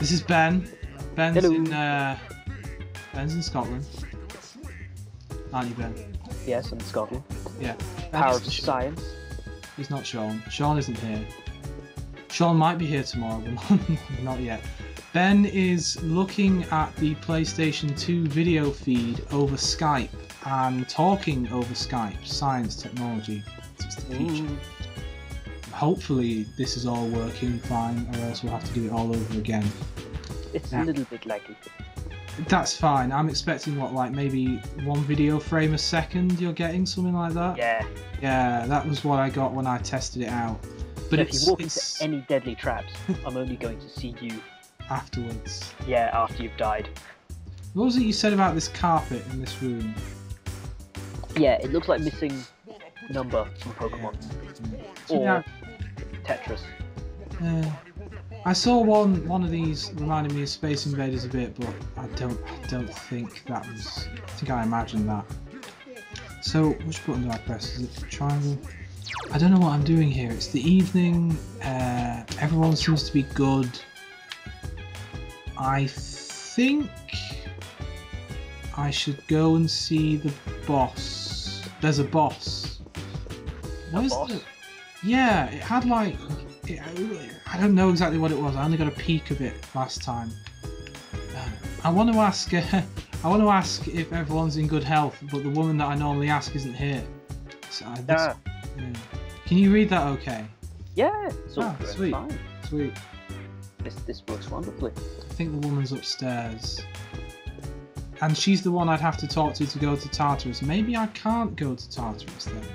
This is Ben. Ben's Hello. Ben's in Scotland. Aren't you, Ben? Yes, in Scotland. Yeah. Power of science. He's not Sean. Sean isn't here. Sean might be here tomorrow, but not yet. Ben is looking at the PlayStation 2 video feed over Skype and talking over Skype. Science, technology. It's the future. Hopefully this is all working fine, or else we'll have to do it all over again. It's a little bit laggy. That's fine. I'm expecting what, like maybe 1 video frame a second you're getting, something like that? Yeah. Yeah, that was what I got when I tested it out. But if you walk into any deadly traps, I'm only going to see you afterwards. Yeah, after you've died. What was it you said about this carpet in this room? Yeah, it looks like missing number from Pokemon. Yeah. Or Tetris. I saw one of these reminded me of Space Invaders a bit, but I don't think that was. I think I imagined that. So which button do I press? Is it triangle? I don't know what I'm doing here. It's the evening. Everyone seems to be good. I think I should go and see the boss. There's a boss. Where's the? Yeah, it had like. I don't know exactly what it was. I only got a peek of it last time. I want to ask. I want to ask if everyone's in good health, but the woman that I normally ask isn't here. So Can you read that? Okay. Yeah. It's all sweet. Fine. Sweet. This works wonderfully. I think the woman's upstairs, and she's the one I'd have to talk to go to Tartarus. Maybe I can't go to Tartarus then,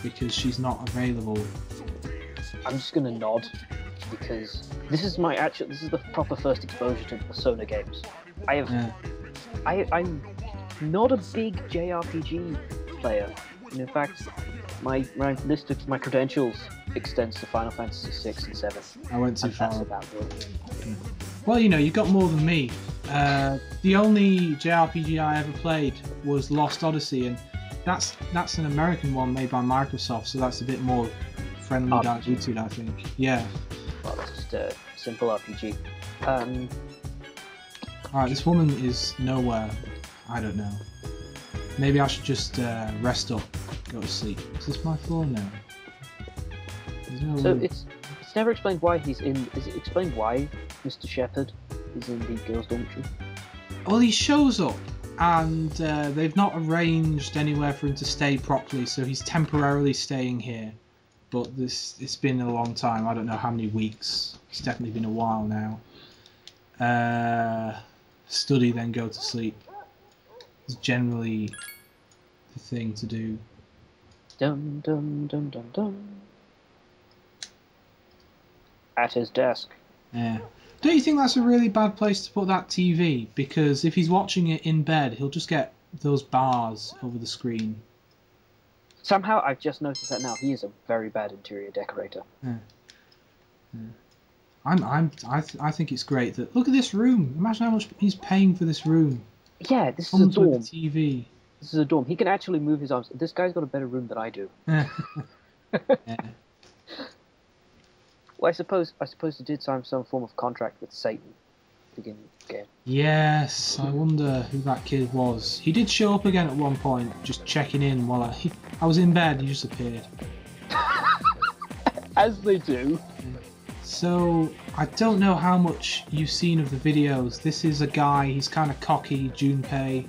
because she's not available. I'm just gonna nod because this is the proper first exposure to Persona games. I'm not a big JRPG player, and in fact, my list of my credentials extends to Final Fantasy 6 and 7. I went too far. About well, you know, you got more than me. The only JRPG I ever played was Lost Odyssey, and that's an American one made by Microsoft, so that's a bit more friendly diluted, I think. Yeah. Well, that's just a simple RPG. Alright, this woman is nowhere. I don't know. Maybe I should just rest up, go to sleep. Is this my floor now? So it's never explained why he's in. Is it explained why Mr. Shepherd is in the girls' dormitory? Well, he shows up, and they've not arranged anywhere for him to stay properly, so he's temporarily staying here. But it's been a long time. I don't know how many weeks. It's definitely been a while now. Study, then go to sleep. It's generally the thing to do. Dum dum dum dum dum. At his desk. Yeah. Don't you think that's a really bad place to put that TV? Because if he's watching it in bed, he'll just get those bars over the screen. Somehow, I've just noticed that now. He is a very bad interior decorator. Yeah. I think it's great that look at this room. Imagine how much he's paying for this room. Yeah, this is a dorm. With the TV. This is a dorm. He can actually move his arms. This guy's got a better room than I do. Yeah. Well, I suppose he did sign some form of contract with Satan to begin the game. Yes, I wonder who that kid was. He did show up again at one point, just checking in while I was in bed. He just appeared. As they do. So I don't know how much you've seen of the videos. This is a guy. He's kind of cocky, Junpei.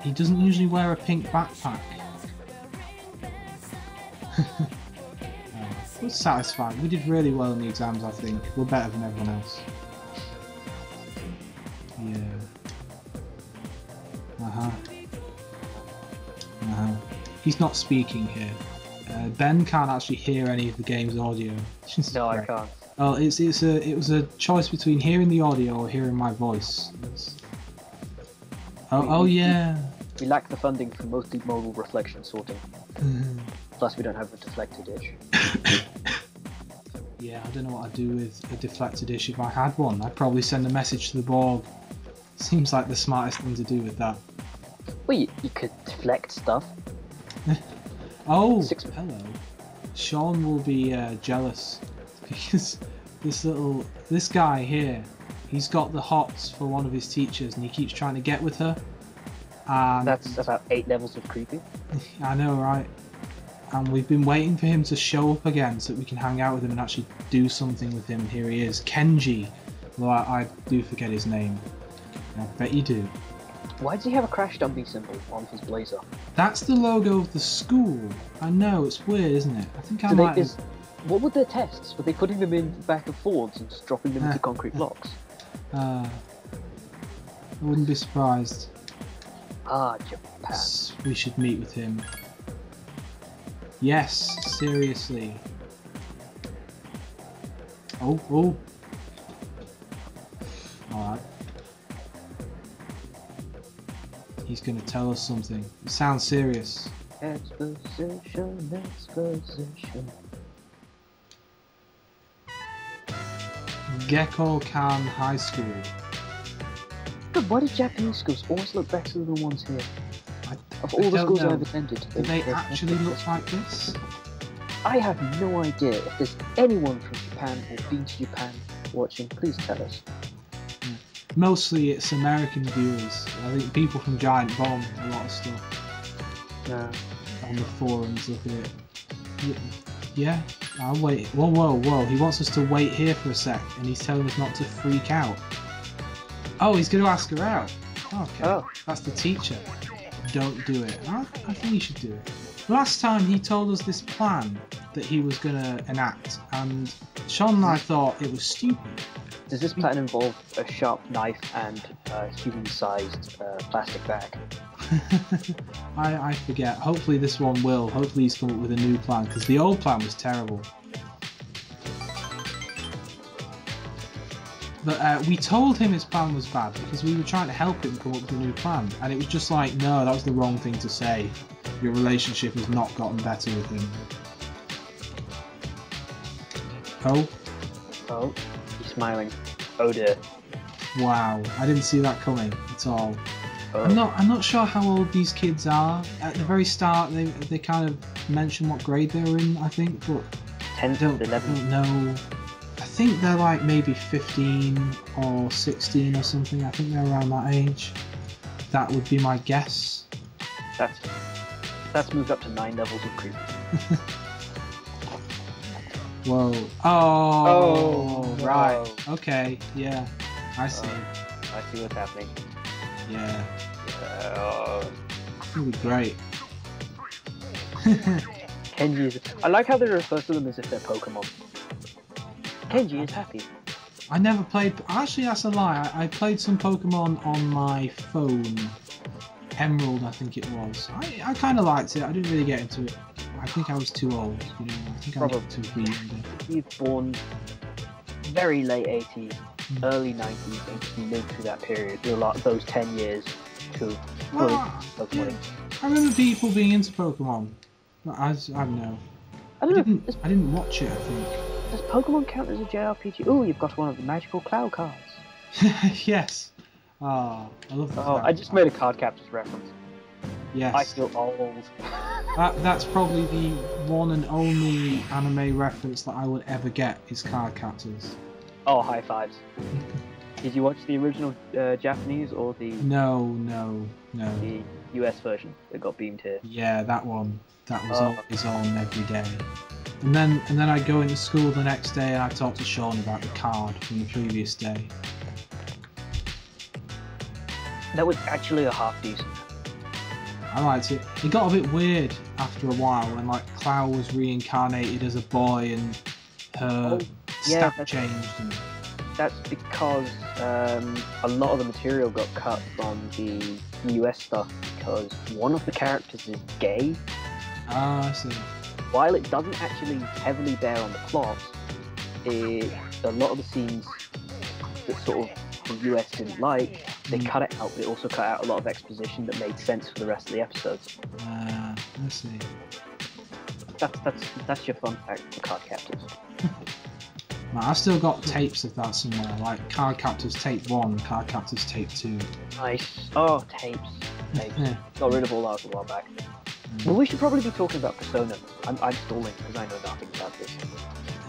He doesn't usually wear a pink backpack. We're satisfied. We did really well in the exams, I think. We're better than everyone else. Yeah. He's not speaking here. Ben can't actually hear any of the game's audio. No, I can't. Well, it was a choice between hearing the audio or hearing my voice. Oh yeah. We lack the funding for multimodal reflection sorting. Plus, we don't have a deflector dish. Yeah, I don't know what I'd do with a deflector dish if I had one. I'd probably send a message to the Borg. Seems like the smartest thing to do with that. Well, you could deflect stuff. Oh, hello. Sean will be jealous because this guy here, He's got the hots for one of his teachers, and he keeps trying to get with her. And That's about 8 levels of creepy. I know, right? And we've been waiting for him to show up again so that we can hang out with him and actually do something with him. Here he is, Kenji. Well, I do forget his name. I bet you do. Why does he have a crash dummy symbol on his blazer? That's the logo of the school. I know, it's weird, isn't it? I think I might have... What were their tests? Were they putting them in the back of Fords and just dropping them into concrete blocks? I wouldn't be surprised. Ah, Japan. We should meet with him. Yes, seriously. Oh. Alright. He's gonna tell us something. It sounds serious. Exposition. Gekko-kan High School. God, why do Japanese schools always look better than the ones here? Of all I the don't schools know. I've attended, Do they actually look like this? I have no idea. If there's anyone from Japan or been to Japan watching, please tell us. Mostly it's American viewers. I think people from Giant Bomb, a lot of stuff. No. On the forums, look at it. Yeah, I'll wait. Whoa. He wants us to wait here for a sec, and he's telling us not to freak out. Oh, he's going to ask her out. Okay, That's the teacher. Don't do it. I think you should do it. Last time he told us this plan that he was going to enact, and Sean and I thought it was stupid. Does this plan involve a sharp knife and a human-sized plastic bag? I forget. Hopefully this one will. Hopefully he's come up with a new plan, because the old plan was terrible. But we told him his plan was bad because we were trying to help him come up with a new plan, and it was just like, no, that was the wrong thing to say. Your relationship has not gotten better with him. Oh, he's smiling. Oh dear. Wow, I didn't see that coming at all. Oh. I'm not sure how old these kids are. At the very start, they kind of mention what grade they were in, I think, but 10 to 11. I don't know. I think they're like maybe 15 or 16 or something. I think they're around that age. That would be my guess. That's moved up to 9 levels of creepy. Whoa. Oh, right. No. Okay, yeah. I see. I see what's happening. Yeah. Oh. It would be great. Kenji is... I like how they refer to them as if they're Pokemon. Kenji is happy. I never played... Actually, that's a lie. I played some Pokemon on my phone. Emerald, I think it was. I kind of liked it. I didn't really get into it. I think I was too old. You know, I think I needed to be younger. He's born very late 80s, early 90s, and he lived through that period. Those 10 years to Pokemon. Yeah. I remember people being into Pokemon. But I don't know. I didn't watch it, I think. Does Pokemon count as a JRPG? Oh, you've got one of the magical cloud cards. Yes. Oh, I love that. Oh, I just made a card captors reference. Yes. I feel old. That's probably the one and only anime reference that I would ever get is card captors. Oh, high fives. Did you watch the original Japanese or the... No. The US version that got beamed here? Yeah, that one. That was always on every day. And then I go into school the next day and I talk to Sean about the card from the previous day. That was actually a half decent. I liked it. It got a bit weird after a while when like Cloud was reincarnated as a boy and her stat changed. And... That's because a lot of the material got cut from the US stuff because one of the characters is gay. Ah, I see. While it doesn't actually heavily bear on the plot, a lot of the scenes that sort of the US didn't like, they cut it out. They also cut out a lot of exposition that made sense for the rest of the episodes. I see. That's your fun fact for card captors. Man, I've still got tapes of that somewhere, like Card Captors Tape 1, Card Captors Tape 2. Nice. Oh, tapes. Got rid of all that a while back. Well, we should probably be talking about Persona. I'm stalling because I know nothing about this.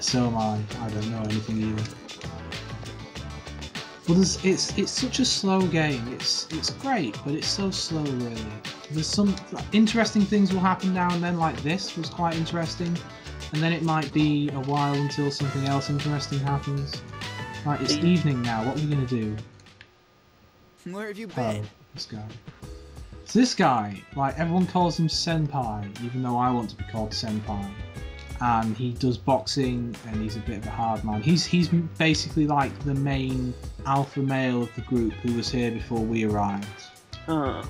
So am I. I don't know anything either. Well, it's such a slow game. It's great, but it's so slow, really. There's some interesting things will happen now and then, like this was quite interesting, and then it might be a while until something else interesting happens. Right, it's evening now. What are we gonna do? Where have you been? Oh, this guy. So this guy, like everyone calls him Senpai, even though I want to be called Senpai. And he does boxing, and he's a bit of a hard man. He's basically like the main alpha male of the group who was here before we arrived. Huh.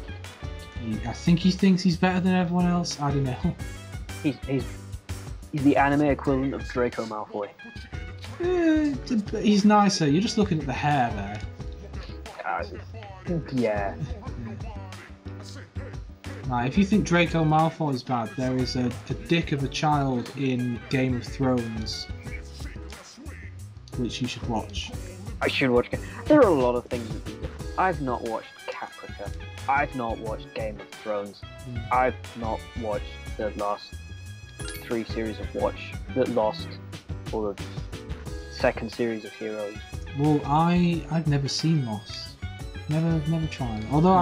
I think he thinks he's better than everyone else. I don't know. He's the anime equivalent of Draco Malfoy. He's nicer. You're just looking at the hair there. Yeah. Right, if you think Draco Malfoy is bad, there is a dick of a child in Game of Thrones, which you should watch. I should watch. There are a lot of things. I've not watched Caprica. I've not watched Game of Thrones. I've not watched the last 3 series of Watch. The last, or the second series of Heroes. Well, I've never seen Lost. Never tried. Although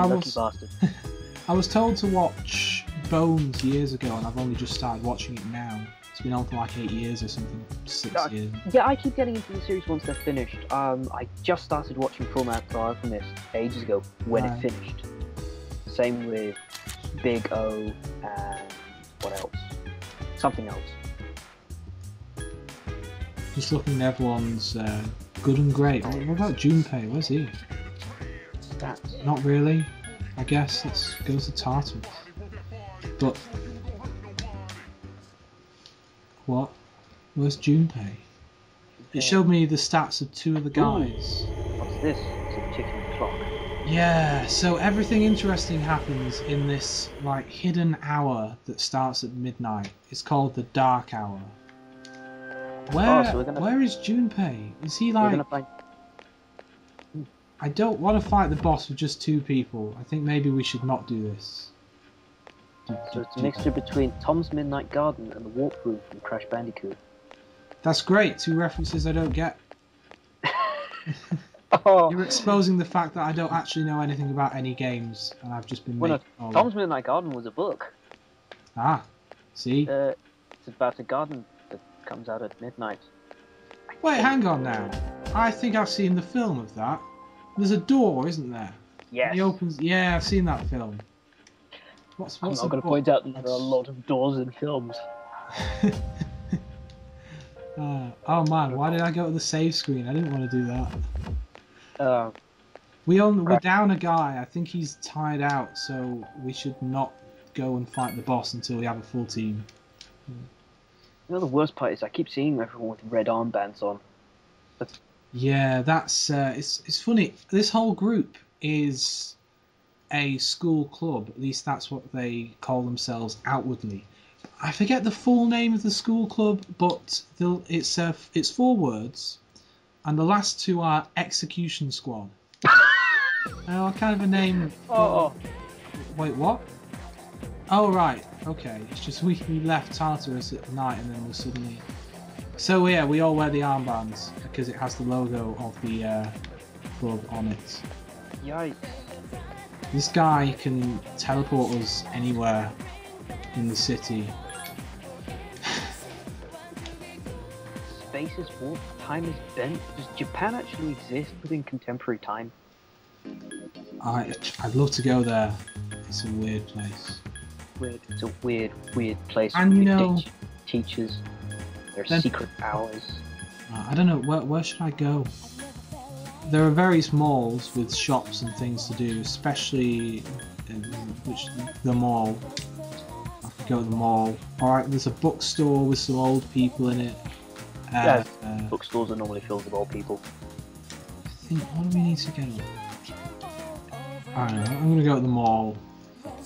I was told to watch Bones years ago, and I've only just started watching it now. It's been on for like 8 years or something, 6 years. Yeah, I keep getting into the series once they're finished. I just started watching Fullmetal Alchemist ages ago when it finished. Same with Big O and what else? Something else. Just looking at everyone's good and great. What about Junpei? Where's he? That's not really. I guess let's go to Tartarus. But what? Where's Junpei? It showed me the stats of 2 of the guys. What's this? It's a ticking clock. Yeah, so everything interesting happens in this like hidden hour that starts at midnight. It's called the Dark Hour. Where is Junpei? Is he like? I don't want to fight the boss with just 2 people. I think maybe we should not do this. So it's a mixture between Tom's Midnight Garden and the Warp Room from Crash Bandicoot. That's great. 2 references I don't get. Oh. You're exposing the fact that I don't actually know anything about any games, and I've just been making all Tom's Midnight Garden was a book. Ah, see? It's about a garden that comes out at midnight. Wait, hang on now. I think I've seen the film of that. There's a door, isn't there? Yes. He opens. Yeah, I've seen that film. What's I'm not going to point out that there are a lot of doors in films. Oh man, why did I go to the save screen? I didn't want to do that. We're down a guy. I think he's tired out, so we should not go and fight the boss until we have a full team. You know, the worst part is I keep seeing everyone with red armbands on. Yeah, that's it's funny. This whole group is a school club. At least that's what they call themselves outwardly. I forget the full name of the school club, but it's 4 words, and the last 2 are Execution Squad. Kind of a name. Wait, what? Oh right, okay. It's just we left Tartarus at night, and then we suddenly. So yeah, we all wear the armbands because it has the logo of the club on it. Yikes. This guy can teleport us anywhere in the city. Space is warped, time is bent. Does Japan actually exist within contemporary time? I'd love to go there. It's a weird place. It's a weird place. And you know, teachers. There's secret hours. I don't know, where should I go? There are various malls with shops and things to do, especially the mall. I could go to the mall. Alright, there's a bookstore with some old people in it. Bookstores are normally filled with old people. I think, what do we need to get on? I don't know, I'm gonna go to the mall.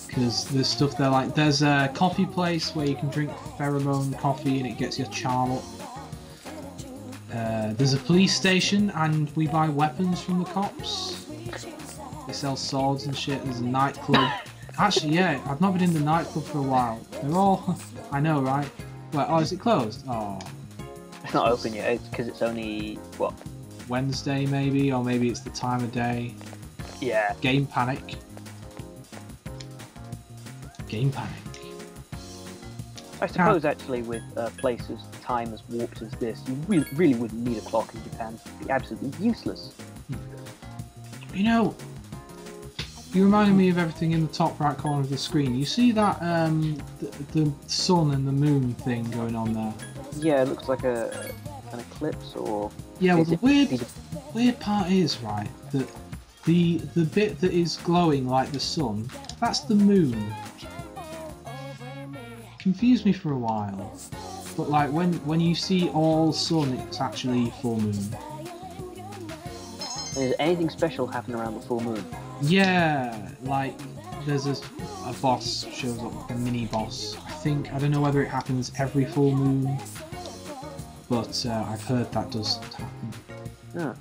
Because there's stuff there like, there's a coffee place where you can drink pheromone coffee and it gets your charm up. There's a police station and we buy weapons from the cops. They sell swords and shit. There's a nightclub. Actually, yeah, I've not been in the nightclub for a while. They're all... I know, right? Wait, is it closed? Oh. It's not open yet, it's because it's only, what, Wednesday maybe, or maybe it's the time of day. Yeah. Game panic. Game panic. I suppose actually with places time as warped as this, you really wouldn't need a clock in Japan. It'd be absolutely useless. You know, you reminded me of everything in the top right corner of the screen. You see that the sun and the moon thing going on there? Yeah, it looks like an eclipse or... Yeah, well the weird part is, right, that the bit that is glowing like the sun, that's the moon. Confused me for a while, but like when you see all sun, it's actually full moon. Is anything special happen around the full moon? Yeah, like there's a boss shows up, like a mini boss. I don't know whether it happens every full moon, but I've heard that does happen. Yeah.